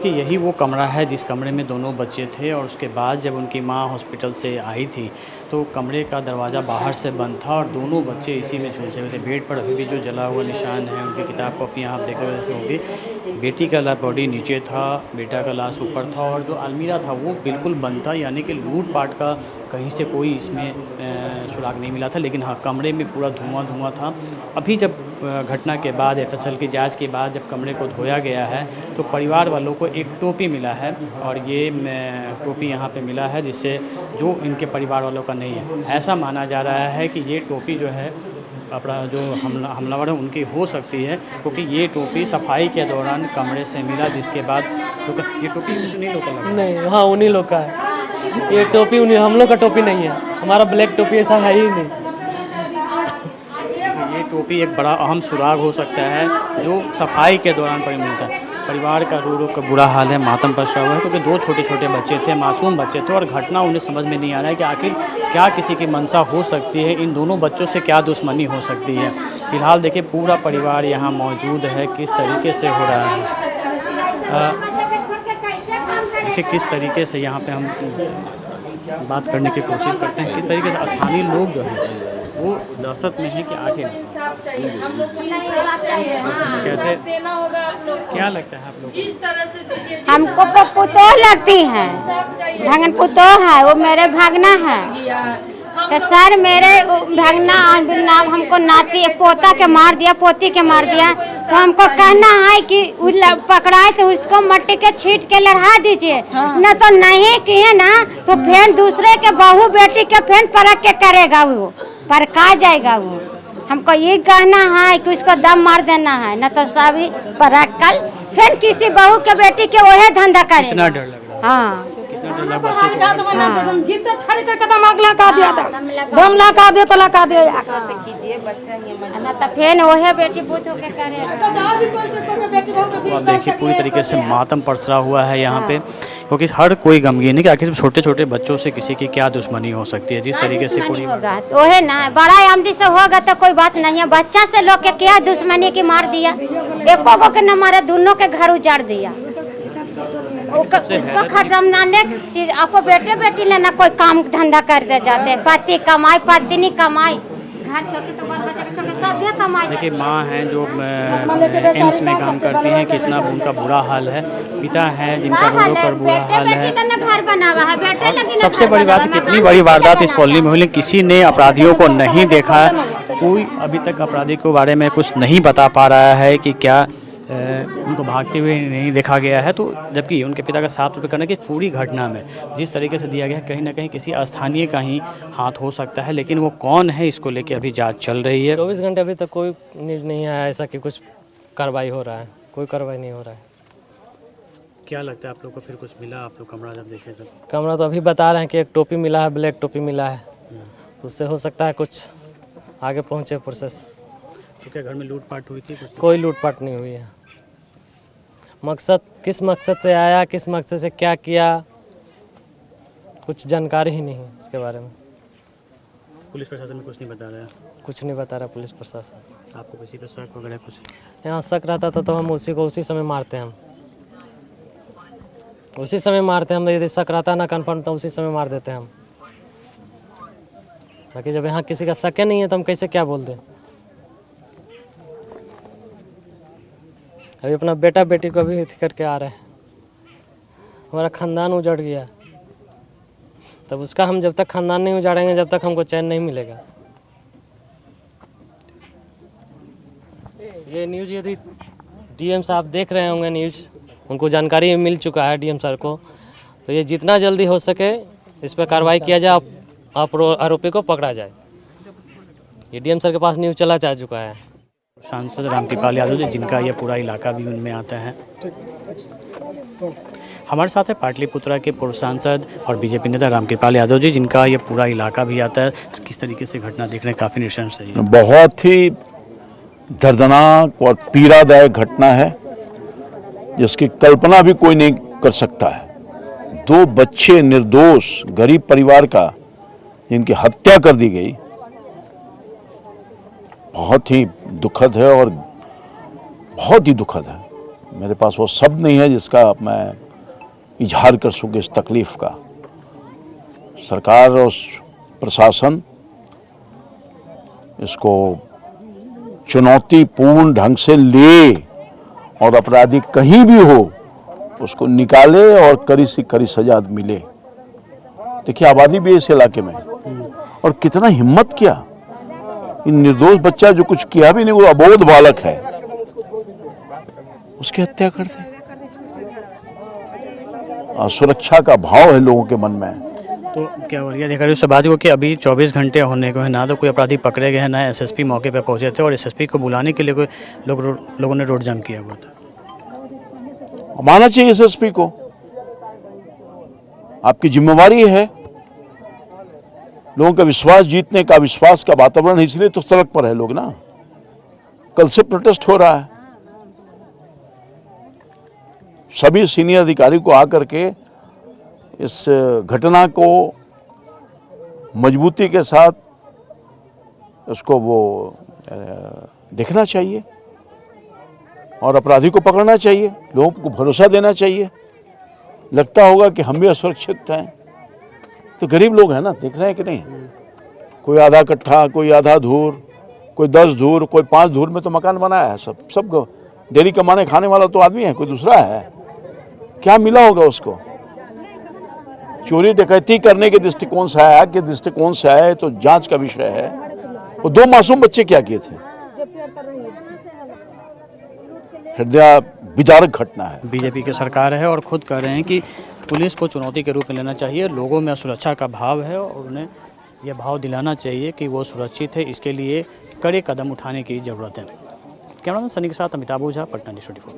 देखिए यही वो कमरा है जिस कमरे में दोनों बच्चे थे और उसके बाद जब उनकी माँ हॉस्पिटल से आई थी तो कमरे का दरवाज़ा बाहर से बंद था और दोनों बच्चे इसी में झुलसे हुए थे। बेड पर अभी भी जो जला हुआ निशान है, उनकी किताब कॉपियाँ आप देख सकते जैसे होगी। बेटी का बॉडी नीचे था, बेटा का लाश ऊपर था और जो अलमीरा था वो बिल्कुल बंद था, यानी कि लूटपाट का कहीं से कोई इसमें सुराग नहीं मिला था। लेकिन हाँ, कमरे में पूरा धुआं था। अभी जब घटना के बाद एफएसएल की जांच के बाद जब कमरे को धोया गया है तो परिवार वालों को एक टोपी मिला है और ये टोपी यहाँ पे मिला है जिससे जो इनके परिवार वालों का नहीं है। ऐसा माना जा रहा है कि ये टोपी जो है अपना जो हमलावर है उनकी हो सकती है, क्योंकि ये टोपी सफाई के दौरान कमरे से मिला, जिसके बाद तो ये टोपी नहीं लोग का नहीं, हाँ उन्हीं लोग का है ये टोपी। उन्हीं हम लोग का टोपी नहीं है, हमारा ब्लैक टोपी ऐसा है ही नहीं। ये टोपी एक बड़ा अहम सुराग हो सकता है जो सफाई के दौरान पर मिलता है। परिवार का रो का बुरा हाल है, मातम पसरा हुआ है, क्योंकि दो छोटे बच्चे थे, मासूम बच्चे थे और घटना उन्हें समझ में नहीं आ रहा है कि आखिर क्या किसी की मंशा हो सकती है, इन दोनों बच्चों से क्या दुश्मनी हो सकती है। फिलहाल देखिए पूरा परिवार यहाँ मौजूद है, किस तरीके से हो रहा है। देखिए किस तरीके से यहाँ पे हम बात करने की कोशिश करते हैं, किस तरीके से स्थानीय लोग जो हैं वो दहशत में है कि आखिर कैसे, क्या लगता है आप लोग? हमको पुतोह लगती है, भगन पुतोह है, वो मेरे भागना है। तो सर मेरे भागना नाम हमको नाती पोता के मार दिया, पोती के मार दिया, तो हमको कहना है कि पकड़ाए तो उसको मट्टी के छीट के लड़ा दीजिए, न तो नहीं किए ना तो फिर दूसरे के बहू बेटी के फिर परख के करेगा, वो परखा जाएगा। वो हमको ये कहना है कि उसको दम मार देना है, न तो सभी परख कल फिर किसी बहू के बेटी के वही धंधा करे। कितना डर लग रहा है? हाँ जीते खड़ी करके दम अगला का दिया था, दम लगा दे तो लगा दे ना तो फिर वही बेटी पुत होके करेगा। आप देखिए पूरी तरीके से मातम पसरा हुआ है यहाँ पे, क्योंकि हर कोई गमगीन है कि आखिर छोटे बच्चों से किसी की क्या दुश्मनी हो सकती है। जिस तरीके से पूरी होगा वही ना, बड़ा आमदी से होगा तो कोई बात नहीं है, बच्चा से लोग के क्या दुश्मनी की मार दिया, एको को के न मारे, दोनों के घर उजाड़ दिया। उसको खत्म चीज आपको बेटे बेटी लेना कोई काम धंधा कर दे जाते, पति कमाए पत्नी कमाए, घर छोटे तो बाल बच्चे के छोटे सब भी कमाए। देखिए माँ हैं जो एम्स में काम करती हैं, कितना उनका बुरा हाल है, पिता हैं जिनका रो कर बुरा हाल है। घर बना हुआ है, बेटे लगी सबसे बड़ी बात कितनी बड़ी वारदात इस कॉलोनी में हुई, किसी ने अपराधियों को नहीं देखा, कोई अभी तक अपराधी के बारे में कुछ नहीं बता पा रहा है कि क्या उनको भागते हुए नहीं देखा गया है। तो जबकि उनके पिता का साफ तौर पर कहना कि पूरी घटना में जिस तरीके से दिया गया है कहीं ना कहीं किसी स्थानीय का ही हाथ हो सकता है, लेकिन वो कौन है इसको लेके अभी जांच चल रही है। 24 घंटे अभी तक कोई न्यूज़ नहीं आया ऐसा कि कुछ कार्रवाई हो रहा है, कोई कार्रवाई नहीं हो रहा है। क्या लगता है आप लोग को फिर कुछ मिला? आप लोग कमरा जब देखे सब कमरा तो अभी बता रहे हैं कि एक टोपी मिला है, ब्लैक टोपी मिला है, तो उससे हो सकता है कुछ आगे पहुँचे प्रोसेस। तो क्या घर में लूटपाट हुई थी? कोई लूटपाट नहीं हुई है। मकसद किस मकसद से आया, किस मकसद से क्या किया, कुछ जानकारी ही नहीं है इसके बारे में। पुलिस प्रशासन में कुछ नहीं बता रहा है? कुछ नहीं बता रहा पुलिस प्रशासन। आपको किसी पर शक वगैरह कुछ? यहाँ शक रहता था तो हम उसी को उसी समय मारते हैं, उसी समय मारते हैं हम। यदि शक रहता ना कन्फर्म तो उसी समय मार देते हैं हम। बाकी जब यहाँ किसी का शक नहीं है तो हम कैसे क्या बोल दें। अभी अपना बेटा बेटी को भी करके आ रहे हैं, हमारा खानदान उजड़ गया, तब उसका हम जब तक खानदान नहीं उजाड़ेंगे जब तक हमको चैन नहीं मिलेगा। ये न्यूज़ यदि डीएम साहब देख रहे होंगे न्यूज़, उनको जानकारी मिल चुका है डीएम सर को, तो ये जितना जल्दी हो सके इस पर कार्रवाई किया जाए, आरोपी को पकड़ा जाए। ये डीएम सर के पास न्यूज़ चला जा चुका है। सांसद रामकृपाल यादव जी, जिनका यह पूरा इलाका भी उनमें आता है, हमारे साथ है पाटलिपुत्रा के पूर्व सांसद और बीजेपी नेता रामकृपाल यादव जी, जिनका यह पूरा इलाका भी आता है। किस तरीके से घटना देखने काफ़ी निशंस है। बहुत ही दर्दनाक और पीड़ादायक घटना है जिसकी कल्पना भी कोई नहीं कर सकता है। 2 बच्चे निर्दोष गरीब परिवार का जिनकी हत्या कर दी गई, बहुत ही दुखद है और बहुत ही दुखद है। मेरे पास वो शब्द नहीं है जिसका मैं इजहार कर सकूँ इस तकलीफ़ का। सरकार और प्रशासन इसको चुनौतीपूर्ण ढंग से ले और अपराधी कहीं भी हो उसको निकाले और कड़ी से कड़ी सजा मिले। देखिए आबादी भी है इस इलाके में, और कितना हिम्मत किया इन निर्दोष बच्चा जो कुछ किया भी नहीं, वो अबोध बालक है, उसकी हत्या कर दी। सुरक्षा का भाव है लोगों के मन में। तो क्या वरिया अधिकारी से बात हुआ कि अभी 24 घंटे होने को है, ना तो कोई अपराधी पकड़े गए हैं, ना एसएसपी मौके पे पहुंचे थे, और एसएसपी को बुलाने के लिए कोई लोगों ने रोड जाम किया हुआ था। मानना चाहिए एसएसपी को, आपकी जिम्मेवारी है। लोगों का विश्वास जीतने का, विश्वास का वातावरण है, इसलिए तो सड़क पर है लोग ना। कल से प्रोटेस्ट हो रहा है। सभी सीनियर अधिकारी को आकर के इस घटना को मजबूती के साथ उसको वो देखना चाहिए और अपराधी को पकड़ना चाहिए। लोगों को भरोसा देना चाहिए। लगता होगा कि हम भी असुरक्षित हैं, तो गरीब लोग हैं ना, देख रहे हैं कि नहीं। कोई आधा कट्ठा, कोई आधा धूर, कोई 10 धूर, कोई 5 धूर में तो मकान बनाया है। सब डेली कमाने खाने वाला तो आदमी है, कोई दूसरा है। क्या मिला होगा उसको? चोरी डकैती करने के दृष्टिकोण से आया, किस दृष्टिकोण से आया तो जांच का विषय है। वो 2 मासूम बच्चे क्या किए थे? हृदय विदारक घटना है। बीजेपी की सरकार है और खुद कह रहे हैं कि पुलिस को चुनौती के रूप में लेना चाहिए। लोगों में सुरक्षा का भाव है और उन्हें यह भाव दिलाना चाहिए कि वो सुरक्षित है। इसके लिए कड़े कदम उठाने की ज़रूरत है। कैमरामैन सनी के साथ अमिताभ ओझा, पटना न्यूज़ 24।